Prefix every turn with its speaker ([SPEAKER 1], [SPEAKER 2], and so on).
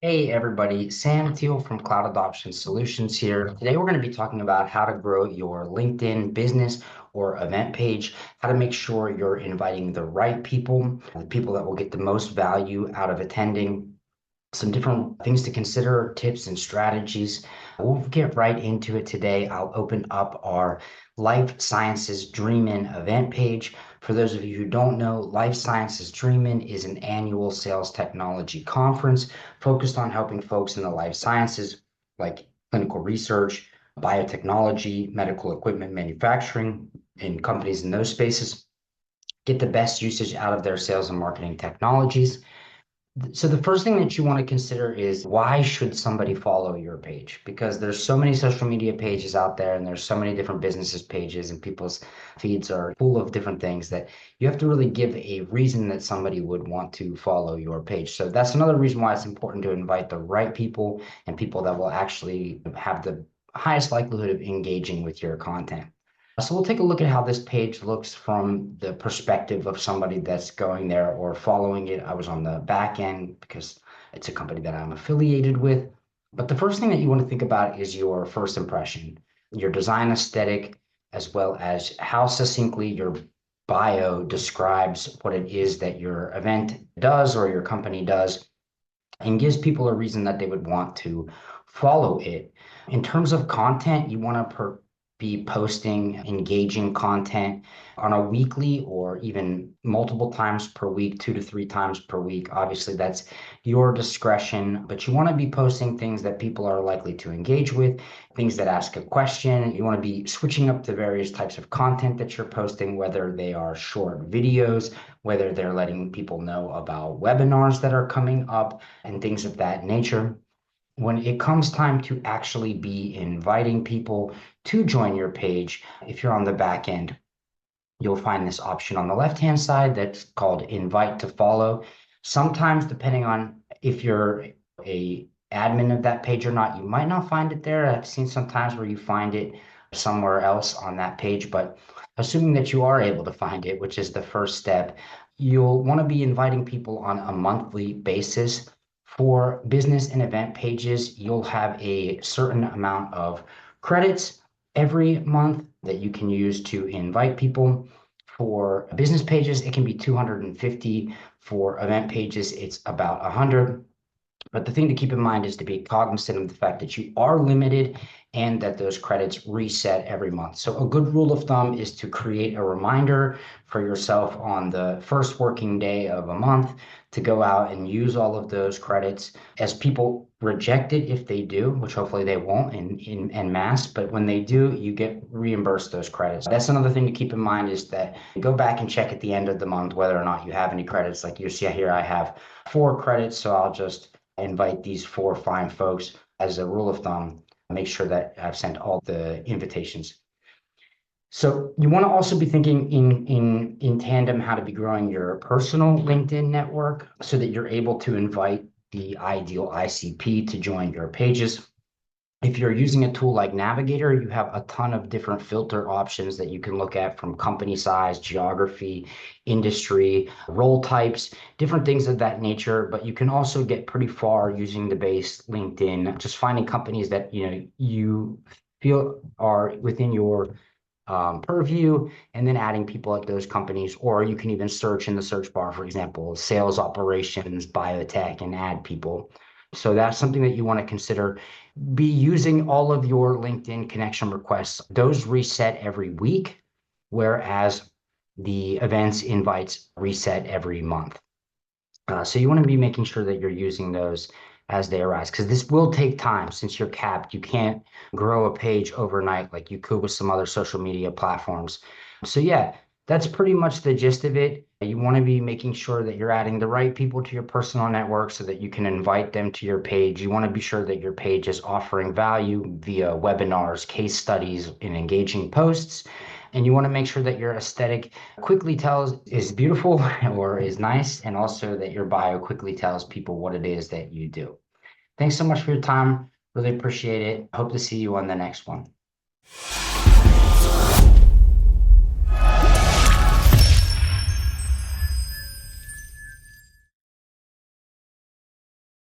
[SPEAKER 1] Hey everybody, Sam Teal from Cloud Adoption Solutions here. Today we're going to be talking about how to grow your LinkedIn business or event page, how to make sure you're inviting the right people, the people that will get the most value out of attending, some different things to consider, tips and strategies. We'll get right into it today. I'll open up our Life Sciences Dream In event page. For those of you who don't know, Life Sciences Dream In is an annual sales technology conference focused on helping folks in the life sciences like clinical research, biotechnology, medical equipment manufacturing, and companies in those spaces get the best usage out of their sales and marketing technologies. So the first thing that you want to consider is why should somebody follow your page? Because there's so many social media pages out there and there's so many different businesses pages and people's feeds are full of different things that you have to really give a reason that somebody would want to follow your page. So that's another reason why it's important to invite the right people and people that will actually have the highest likelihood of engaging with your content. So we'll take a look at how this page looks from the perspective of somebody that's going there or following it. I was on the back end because it's a company that I'm affiliated with. But the first thing that you want to think about is your first impression, your design aesthetic, as well as how succinctly your bio describes what it is that your event does or your company does and gives people a reason that they would want to follow it. In terms of content, you want to be posting engaging content on a weekly or even multiple times per week, 2 to 3 times per week. Obviously, that's your discretion, but you want to be posting things that people are likely to engage with, things that ask a question. You want to be switching up the various types of content that you're posting, whether they are short videos, whether they're letting people know about webinars that are coming up and things of that nature. When it comes time to actually be inviting people to join your page, if you're on the back end, you'll find this option on the left-hand side that's called invite to follow. Sometimes, depending on if you're a admin of that page or not, you might not find it there. I've seen sometimes where you find it somewhere else on that page, but assuming that you are able to find it, which is the first step, you'll want to be inviting people on a monthly basis. For business and event pages, you'll have a certain amount of credits every month that you can use to invite people. For business pages, it can be 250. For event pages, it's about 100. But the thing to keep in mind is to be cognizant of the fact that you are limited and that those credits reset every month. So a good rule of thumb is to create a reminder for yourself on the first working day of a month to go out and use all of those credits. As people reject it, if they do, which hopefully they won't in mass, but when they do, you get reimbursed those credits. That's another thing to keep in mind is that go back and check at the end of the month whether or not you have any credits. Like you see here, I have 4 credits, so I'll just invite these 4 fine folks. As a rule of thumb, make sure that I've sent all the invitations. So you want to also be thinking in tandem how to be growing your personal LinkedIn network so that you're able to invite the ideal ICP to join your pages. If you're using a tool like Navigator, you have a ton of different filter options that you can look at, from company size, geography, industry, role types, different things of that nature. But you can also get pretty far using the base LinkedIn, just finding companies that you feel are within your purview, and then adding people at those companies. Or you can even search in the search bar, for example, sales operations, biotech, and add people. So that's something that you want to consider. Be using all of your LinkedIn connection requests. Those reset every week, whereas the events invites reset every month. So you want to be making sure that you're using those as they arise, because this will take time. Since you're capped, you can't grow a page overnight like you could with some other social media platforms. So yeah, that's pretty much the gist of it. You want to be making sure that you're adding the right people to your personal network so that you can invite them to your page. You want to be sure that your page is offering value via webinars, case studies, and engaging posts. And you want to make sure that your aesthetic quickly tells is beautiful or is nice, and also that your bio quickly tells people what it is that you do. Thanks so much for your time. Really appreciate it. Hope to see you on the next one.